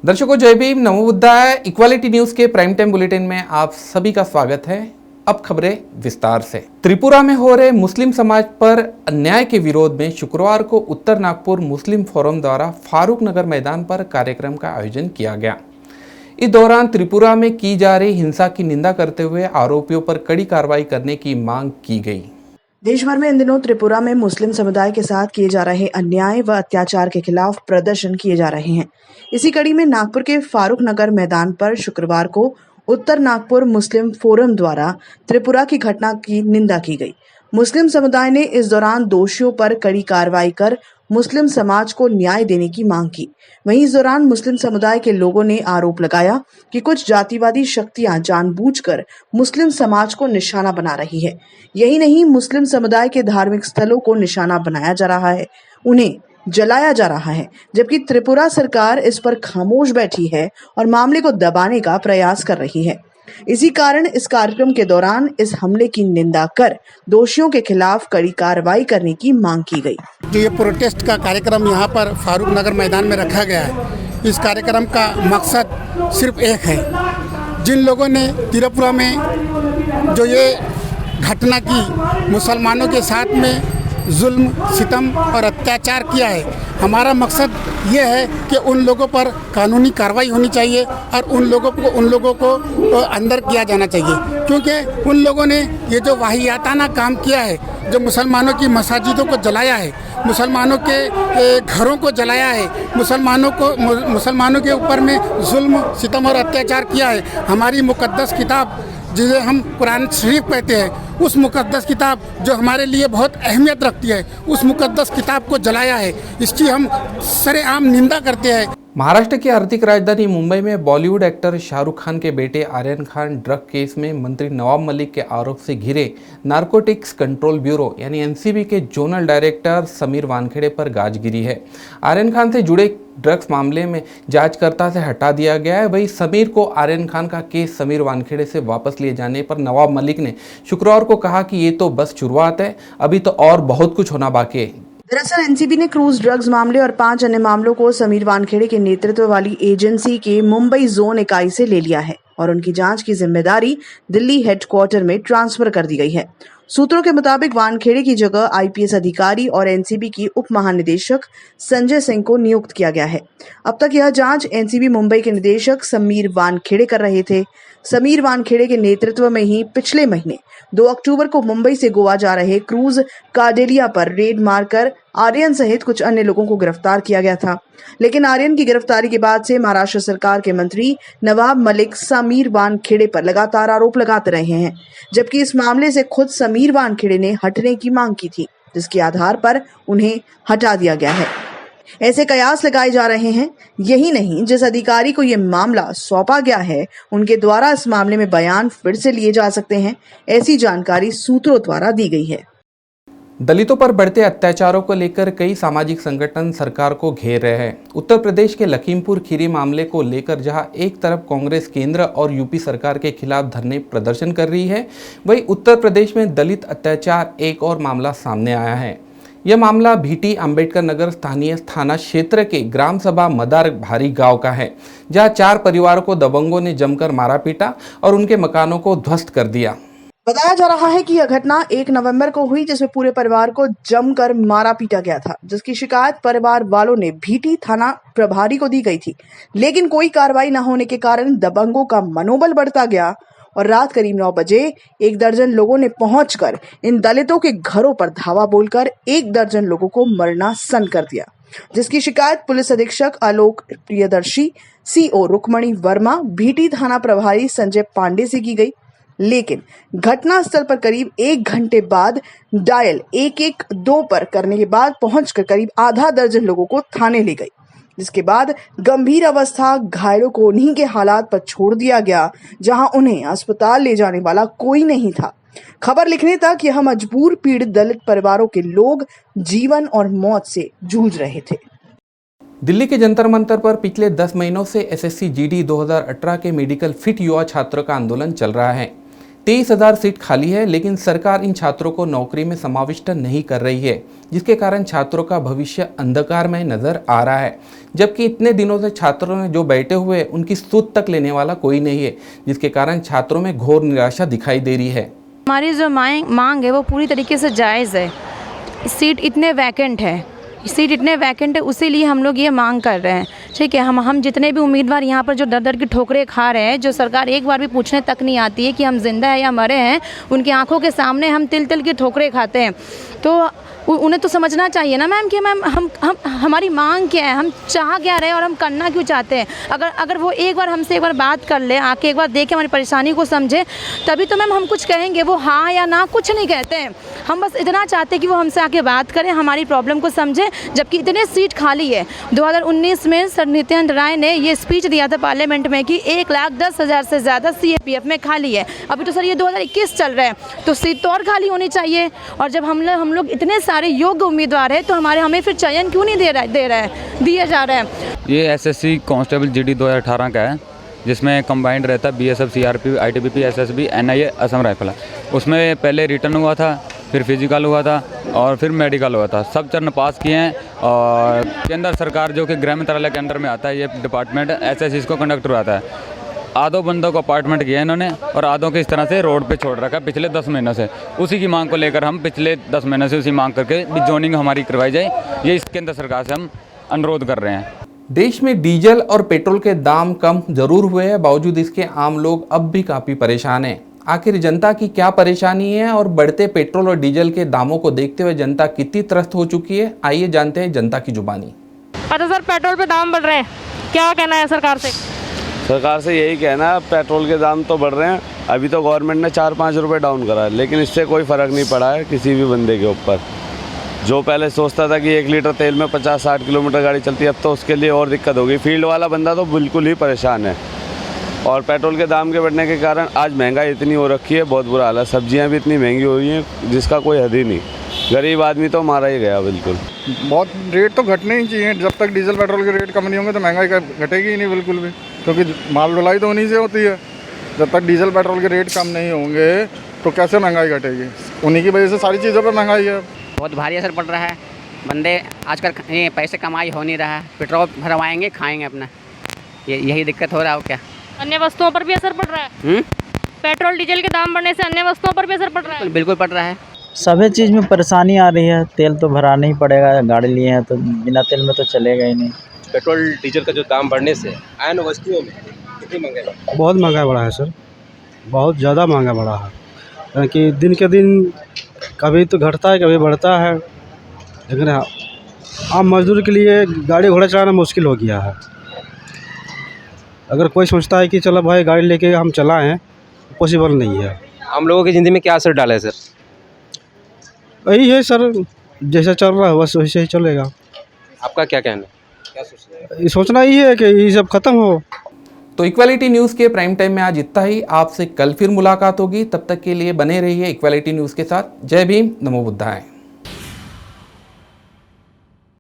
दर्शकों जय भीम, नमो बुद्धाय। Equality news के प्राइम टाइम बुलेटिन में आप सभी का स्वागत है। अब खबरें विस्तार से। त्रिपुरा में हो रहे मुस्लिम समाज पर अन्याय के विरोध में शुक्रवार को उत्तर नागपुर मुस्लिम फोरम द्वारा फारूक नगर मैदान पर कार्यक्रम का आयोजन किया गया। इस दौरान त्रिपुरा में की जा रही हिंसा की निंदा करते हुए आरोपियों पर कड़ी कार्रवाई करने की मांग की गई। देश भर में इन दिनों त्रिपुरा में मुस्लिम समुदाय के साथ किए जा रहे अन्याय व अत्याचार के खिलाफ प्रदर्शन किए जा रहे हैं। इसी कड़ी में नागपुर के फारूक नगर मैदान पर शुक्रवार को उत्तर नागपुर मुस्लिम फोरम द्वारा त्रिपुरा की घटना की निंदा की गई। मुस्लिम समुदाय ने इस दौरान दोषियों पर कड़ी कार्रवाई कर मुस्लिम समाज को न्याय देने की मांग की। वहीं इस दौरान मुस्लिम समुदाय के लोगों ने आरोप लगाया कि कुछ जातिवादी शक्तियां जानबूझकर मुस्लिम समाज को निशाना बना रही है। यही नहीं, मुस्लिम समुदाय के धार्मिक स्थलों को निशाना बनाया जा रहा है, उन्हें जलाया जा रहा है, जबकि त्रिपुरा सरकार इस पर खामोश बैठी है और मामले को दबाने का प्रयास कर रही है। इसी कारण इस कार्यक्रम के दौरान इस हमले की निंदा कर दोषियों के खिलाफ कड़ी कार्रवाई करने की मांग की गई। जो ये प्रोटेस्ट का कार्यक्रम यहाँ पर फारूक नगर मैदान में रखा गया है, इस कार्यक्रम का मकसद सिर्फ एक है। जिन लोगों ने त्रिपुरा में जो ये घटना की, मुसलमानों के साथ में जुल्म, सितम और अत्याचार किया है, हमारा मकसद ये है कि उन लोगों पर कानूनी कार्रवाई होनी चाहिए और उन लोगों को अंदर किया जाना चाहिए, क्योंकि उन लोगों ने ये जो वाहियाताना काम किया है, जो मुसलमानों की मसाजिदों को जलाया है, मुसलमानों के घरों को जलाया है, मुसलमानों के ऊपर में जुल्म, सितम और अत्याचार किया है। हमारी मुक़द्दस किताब जिसे हम कुरान शरीफ कहते हैं, उस मुक़द्दस किताब जो हमारे लिए बहुत अहमियत रखती है, उस मुक़द्दस किताब को जलाया है। इसकी हम सरेआम निंदा करते हैं। महाराष्ट्र की आर्थिक राजधानी मुंबई में बॉलीवुड एक्टर शाहरुख खान के बेटे आर्यन खान ड्रग केस में मंत्री नवाब मलिक के आरोप से घिरे नारकोटिक्स कंट्रोल ब्यूरो यानी एनसीबी के जोनल डायरेक्टर समीर वानखेड़े पर गाज गिरी है। आर्यन खान से जुड़े ड्रग्स मामले में जांचकर्ता से हटा दिया गया है। वहीं समीर को आर्यन खान का केस समीर वानखेड़े से वापस लिए जाने पर नवाब मलिक ने शुक्रवार को कहा कि ये तो बस शुरुआत है, अभी तो और बहुत कुछ होना बाकी है। दरअसल एनसीबी ने क्रूज ड्रग्स मामले और 5 अन्य मामलों को समीर वानखेड़े के नेतृत्व वाली एजेंसी के मुंबई जोन इकाई से ले लिया है और उनकी जांच की जिम्मेदारी दिल्ली हेडक्वार्टर में ट्रांसफर कर दी गई है। सूत्रों के मुताबिक वानखेड़े की जगह आईपीएस अधिकारी और एनसीबी की उप महानिदेशक संजय सिंह को नियुक्त किया गया है। अब तक यह जांच एनसीबी मुंबई के निदेशक समीर वानखेड़े कर रहे थे। समीर वानखेड़े के नेतृत्व में ही पिछले महीने 2 अक्टूबर को मुंबई से गोवा जा रहे क्रूज कार्डेलिया पर रेड मारकर आर्यन सहित कुछ अन्य लोगों को गिरफ्तार किया गया था। लेकिन आर्यन की गिरफ्तारी के बाद से महाराष्ट्र सरकार के मंत्री नवाब मलिक समीर वानखेड़े पर लगातार आरोप लगाते रहे हैं, जबकि इस मामले से खुद समीर वानखेड़े ने हटने की मांग की थी, जिसके आधार पर उन्हें हटा दिया गया है। ऐसे कयास लगाए जा रहे हैं। यही नहीं, जिस अधिकारी को यह मामला सौंपा गया है, उनके द्वारा इस मामले में बयान फिर से लिए जा सकते हैं, ऐसी जानकारी सूत्रों द्वारा दी गई है। दलितों पर बढ़ते अत्याचारों को लेकर कई सामाजिक संगठन सरकार को घेर रहे हैं। उत्तर प्रदेश के लखीमपुर खीरी मामले को लेकर जहां एक तरफ कांग्रेस केंद्र और यूपी सरकार के खिलाफ धरने प्रदर्शन कर रही है, वहीं उत्तर प्रदेश में दलित अत्याचार एक और मामला सामने आया है। यह मामला भीटी अंबेडकर नगर स्थानीय थाना क्षेत्र के ग्राम सभा मदार भारी गांव का है, जहां 4 परिवारों को दबंगों ने जमकर मारा पीटा और उनके मकानों को ध्वस्त कर दिया। बताया जा रहा है कि यह घटना 1 नवंबर को हुई, जिसमें पूरे परिवार को जमकर मारा पीटा गया था, जिसकी शिकायत परिवार वालों ने भीटी थाना प्रभारी को दी गई थी। लेकिन कोई कार्रवाई न होने के कारण दबंगों का मनोबल बढ़ता गया और रात करीब 9 बजे 1 दर्जन लोगों ने पहुंचकर इन दलितों के घरों पर धावा बोलकर 1 दर्जन लोगों को मरणासन कर दिया, जिसकी शिकायत पुलिस अधीक्षक आलोक प्रियदर्शी, सीओ रुक्मणी वर्मा, भीटी थाना प्रभारी संजय पांडे से की गई। लेकिन घटना स्थल पर करीब 1 घंटे बाद डायल 112 पर करने के बाद पहुंचकर करीब आधा दर्जन लोगों को थाने ले गई, जिसके बाद गंभीर अवस्था घायलों को उन्हीं के हालात पर छोड़ दिया गया, जहां उन्हें अस्पताल ले जाने वाला कोई नहीं था। खबर लिखने तक यह मजबूर पीड़ित दलित परिवारों के लोग जीवन और मौत से जूझ रहे थे। दिल्ली के जंतर मंतर पर पिछले 10 महीनों से एसएससी जीडी 2018 के मेडिकल फिट युवा छात्रों का आंदोलन चल रहा है। 23,000 सीट खाली है, लेकिन सरकार इन छात्रों को नौकरी में समाविष्ट नहीं कर रही है, जिसके कारण छात्रों का भविष्य अंधकार में नजर आ रहा है। जबकि इतने दिनों से छात्रों ने जो बैठे हुए उनकी सुध तक लेने वाला कोई नहीं है, जिसके कारण छात्रों में घोर निराशा दिखाई दे रही है। हमारी जो मांग है वो पूरी तरीके से जायज़ है। सीट इतने वैकेंट है, उसी लिए हम लोग ये मांग कर रहे हैं। ठीक है, हम जितने भी उम्मीदवार यहाँ पर जो दर दर की ठोकरें खा रहे हैं, जो सरकार एक बार भी पूछने तक नहीं आती है कि हम जिंदा है या मरे हैं, उनकी आंखों के सामने हम तिल तिल की ठोकरें खाते हैं। तो उन्हें तो समझना चाहिए ना मैम कि मैम हम हमारी मांग क्या है, हम चाह क्या रहे हैं और हम करना क्यों चाहते हैं। अगर वो एक बार हमसे एक बार बात कर ले, आके एक बार देख के हमारी परेशानी को समझे, तभी तो मैम हम कुछ कहेंगे। वो हाँ या ना कुछ नहीं कहते हैं। हम बस इतना चाहते हैं कि वो हमसे आके बात करें, हमारी प्रॉब्लम को समझे। जबकि इतने सीट खाली है। 2019 में सर नित्यानंद राय ने ये स्पीच दिया था पार्लियामेंट में कि 1,10,000 से ज़्यादा CAPF में खाली है। अभी तो सर ये 2021 चल रहा है, तो सीट तो और खाली होनी चाहिए। और जब हम लोग इतने सारे योग्य उम्मीदवार है, तो हमें फिर चयन क्यों नहीं दिया जा रहा है। ये SSC कांस्टेबल GD 2018 का है, जिसमें कंबाइंड रहता है BSF, CRP, ITBP, SSB, NIA, Assam rifle. उसमें पहले रिटर्न हुआ था, फिर फिजिकल हुआ था और फिर मेडिकल हुआ था। सब चरण पास किए हैं। और केंद्र सरकार जो कि गृह मंत्रालय के अंडर में आता है, ये डिपार्टमेंट SSC को कंडक्ट करवाता है। आधों बंदों को अपार्टमेंट किया इन्होंने और आधों के इस तरह से रोड पे छोड़ रखा है पिछले 10 महीनों से। उसी की मांग को लेकर हम पिछले 10 महीनों से उसी मांग करके जोनिंग हमारी करवाई जाए, ये इस केंद्र सरकार से हम अनुरोध कर रहे हैं। देश में डीजल और पेट्रोल के दाम कम जरूर हुए हैं, बावजूद इसके आम लोग अब भी काफ़ी परेशान हैं। आखिर जनता की क्या परेशानी है और बढ़ते पेट्रोल और डीजल के दामों को देखते हुए जनता कितनी त्रस्त हो चुकी है, आइए जानते हैं जनता की जुबानी। अच्छा सर, पेट्रोल पे दाम बढ़ रहे हैं, क्या कहना है सरकार से? सरकार से यही कहना है, पेट्रोल के दाम तो बढ़ रहे हैं। अभी तो गवर्नमेंट ने 4-5 रुपये डाउन करा है, लेकिन इससे कोई फ़र्क नहीं पड़ा है किसी भी बंदे के ऊपर। जो पहले सोचता था कि 1 लीटर तेल में 50-60 किलोमीटर गाड़ी चलती है, अब तो उसके लिए और दिक्कत होगी। फील्ड वाला बंदा तो बिल्कुल ही परेशान है। और पेट्रोल के दाम के बढ़ने के कारण आज महंगाई इतनी हो रखी है, बहुत बुरा हाल है। सब्जियाँ भी इतनी महंगी हो रही हैं जिसका कोई हद ही नहीं। गरीब आदमी तो मारा ही गया बिल्कुल। बहुत रेट तो घटने ही चाहिए। जब तक डीजल पेट्रोल के रेट कम नहीं होंगे तो महंगाई घटेगी ही नहीं बिल्कुल भी, क्योंकि माल ढुलाई तो उन्हीं से होती है। जब तक डीजल पेट्रोल के रेट कम नहीं होंगे तो कैसे महंगाई घटेगी? उन्हीं की वजह से सारी चीज़ों पर महंगाई है। बहुत भारी असर पड़ रहा है। बंदे आजकल ये पैसे कमाई हो नहीं रहा है। पेट्रोल भरवाएंगे, खाएंगे अपना, यही दिक्कत हो रहा है। क्या अन्य वस्तुओं पर भी असर पड़ रहा है? पेट्रोल डीजल के दाम बढ़ने से अन्य वस्तुओं पर भी असर पड़ रहा है? बिल्कुल पड़ रहा है। सभी चीज़ में परेशानी आ रही है। तेल तो भराना ही पड़ेगा, गाड़ी लिए हैं तो बिना तेल में तो चलेगा ही नहीं। पेट्रोल डीजल का जो दाम बढ़ने से आयन वस्तुओं में कितनी महंगाई? बहुत महंगा बढ़ा है सर, बहुत ज़्यादा महंगा बढ़ा है। कि दिन के दिन कभी तो घटता है, कभी बढ़ता है। लेकिन आम मजदूर के लिए गाड़ी घोड़ा चलाना मुश्किल हो गया है। अगर कोई सोचता है कि चलो भाई गाड़ी लेके हम चलाएं, पॉसिबल नहीं है। हम लोगों की ज़िंदगी में क्या असर डाला है सर? यही है सर, जैसा चल रहा है बस वैसे ही चलेगा। आपका क्या कहना है, क्या सोच रहे हैं? ये सोचना ही है कि ये सब खत्म हो। तो इक्वालिटी न्यूज़ के प्राइम टाइम में आज इतना ही। आपसे कल फिर मुलाकात होगी, तब तक के लिए बने रहिए इक्वालिटी न्यूज़ के साथ। जय भीम, नमो बुद्धाय।